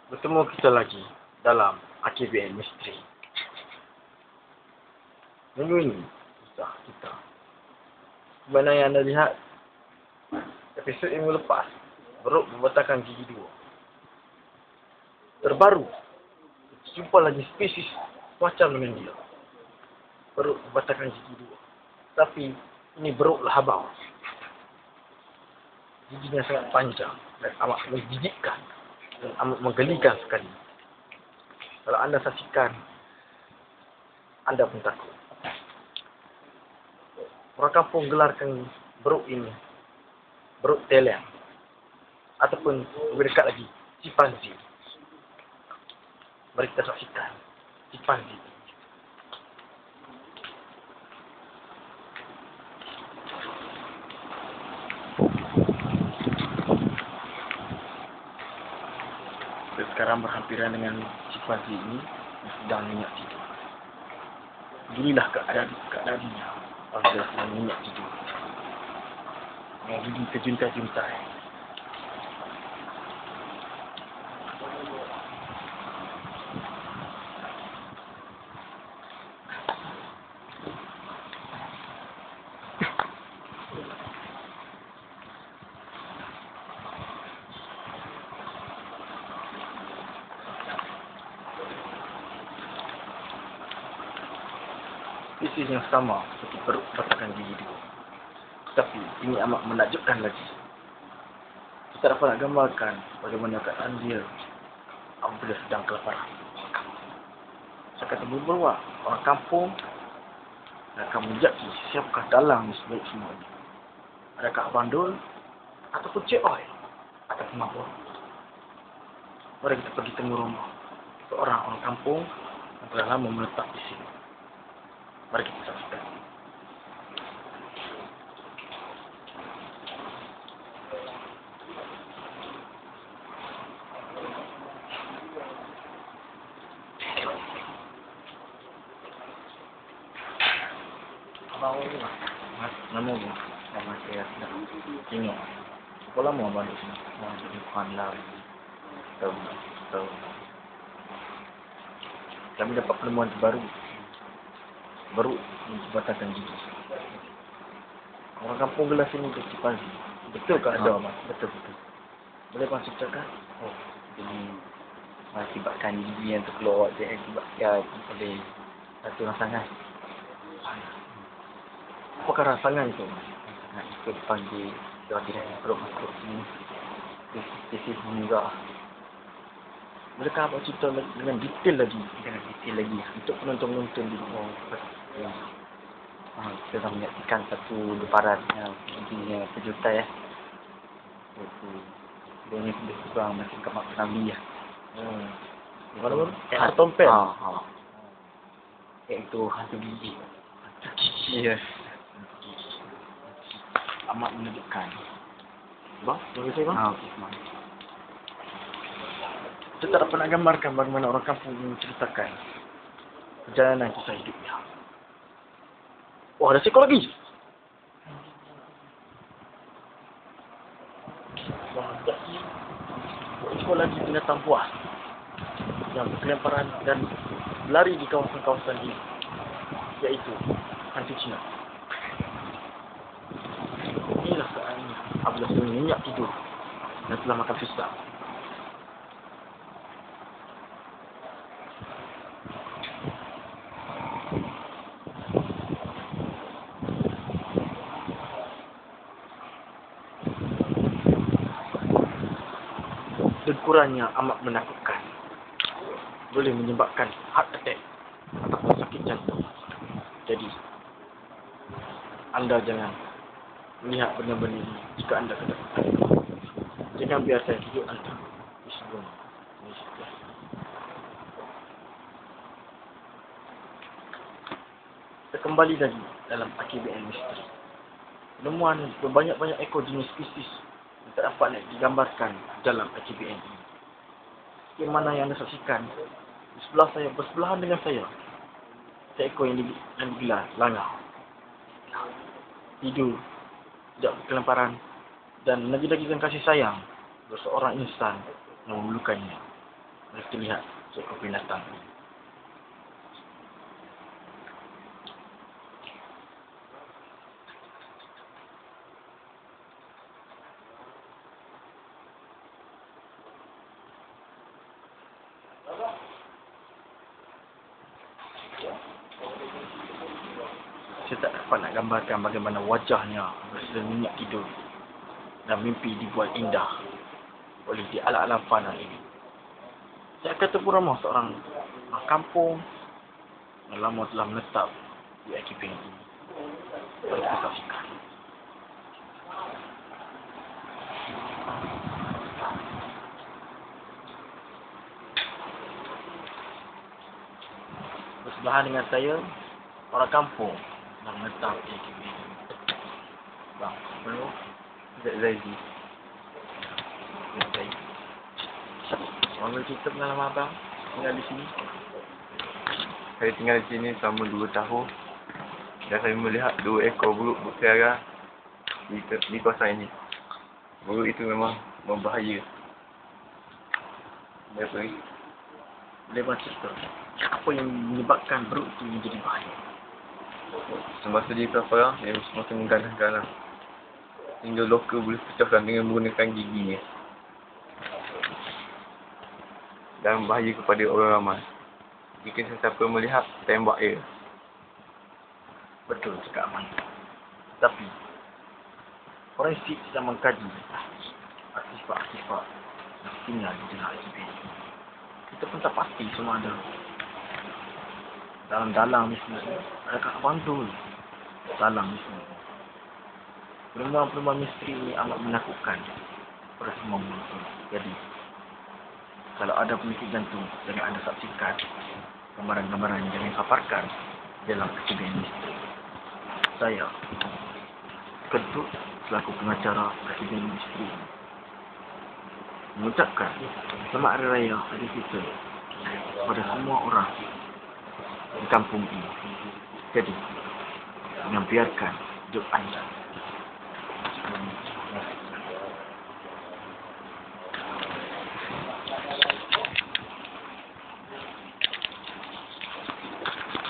Bertemu kita lagi dalam AKBN Misteri. Minggu ini kisah kita. Mana yang anda lihat episod minggu lepas, Beruk membentangkan gigi dua. Terbaru, jumpa lagi spesies macam dengan dia. Beruk membentangkan gigi dua. Tapi ini beruk lahabau. Giginya sangat panjang dan amat menjijikkan dan amat menggelikan sekali. Kalau anda saksikan, anda pun takut. Orang kampung gelarkan beruk ini beruk teleng, ataupun lebih dekat lagi, chimpanzee. Mari kita saksikan chimpanzee. Kita sekarang berhampiran dengan chimpanzee ini yang sedang nyenyak tidur. Inilah keadaannya apabila sedang nyenyak tidur. Yang gigi terjuntai-juntai. Spesies yang sama seperti beruk patahkan gigi dua. Tetapi ini amat menakjubkan lagi. Kita dapat nak gambarkan bagaimana keadaan dia apabila sedang kelaparan. Saya kata beruang, orang kampung akan menjaki siapakah dalang di sebalik semua ini. Adakah bandul, ataupun Cik Oi, ataupun mabur. Mari kita pergi temu rumah seorang orang kampung yang telah lama menetap di sini. Mari kita saksikan. Abang ni lah. Nama pun. Nama saya dah tengok. Berapa lama abang di sini? Jadi pandang. Tahu. Kami dapat penemuan terbaru. Baru menjembatkan gigi. Orang kampung gelas ini ke chimpanzee. Betul ke ada, Mas? Betul. Boleh Mas ceritakan? Oh, jadi akibatkan gigi yang terkeluar dia akibatkan oleh satu rangsangan. Apakah rangsangan itu, Mas? Rangsangan itu dipanggil dia tidak perut masuk sini. Spesies meninggal. Bolehkah Abang cerita dengan detail lagi? Dengan detail lagi. Untuk penonton-penonton di rumah. Kita dah menyaksikan satu lebaran yang giginya terjuntai. Iaitu dia ni lebih kurang macam kemak Nabi lah. Mana-mana? Karton pen? Iaitu hantu gigi. Yes. Amat menunjukkan. Bang, boleh saya bang? Okey, semua. Kita tak dapat nak gambarkan bagaimana orang kampung menceritakan perjalanan kisah hidupnya. Wah, ada seekor lagi. Seekor lagi binatang buas yang berkelemparan dan berlari di kawasan-kawasan ini, iaitu hantu Cina. Inilah keadaannya apabila sedang nyenyak tidur dan telah makan pisang. Dengkurannya amat menakutkan. Boleh menyebabkan heart attack ataupun sakit jantung. Jadi, anda jangan melihat benda-benda ini jika anda ketakutan. Jangan biarkan hidup anda di sebelum ini. Kita kembali lagi dalam AKBN Misteri. Penemuan berbanyak-banyak ekor jenis spesies yang tak dapat digambarkan dalam AKBN ini. Yang mana yang anda saksikan di sebelah saya, bersebelahan dengan saya, seekor yang digelar langau. Tidur, tidak kelaparan dan lagi-lagi dengan kasih sayang seorang insan yang memerlukannya. Boleh terlihat seekor binatang. Saya tak dapat nak gambarkan bagaimana wajahnya bersedang minyak tidur dan mimpi dibuat indah oleh di alam-alam fana ini. Saya akan terpuramah seorang orang kampung yang lama telah menetap di archipel ini. Mari kita saksikan. Bersebelahan dengan saya, orang kampung yang menetap di archipel ini. Bang, belum? Zaidi. Orang boleh cerita pengalaman abang tinggal di sini? Saya tinggal di sini selama 2 tahun dan saya melihat 2 ekor buruk berkeliaran di kawasan ini. Buruk itu memang berbahaya. Apa lagi? Boleh bang cerita apa yang menyebabkan buruk itu menjadi bahaya? Semasa dia perang, dia semakin mengganas-ganas hingga loka boleh pecahkan dengan menggunakan giginya dan bahaya kepada orang ramai. Jika sesiapa melihat, tembak ia. Betul cakap abang. Tapi forensik sedang mengkaji artifak-artifak yang tinggal di dalam archipel. Kita pun tak pasti semua ada. Dalam-dalam ni semua adakah abang tu dalam ni semua. Penemuan-penemuan misteri ini amat menakutkan pada semua manusia. Jadi kalau ada penyakit jantung, jangan anda saksikan gambaran-gambaran yang jangan paparkan dalam archipel misteri. Saya Kedut selaku pengacara archipel misteri mengucapkan selamat hari raya Aidilfitri kepada semua orang di kampung ini. Jadi, jangan biarkan hidup anda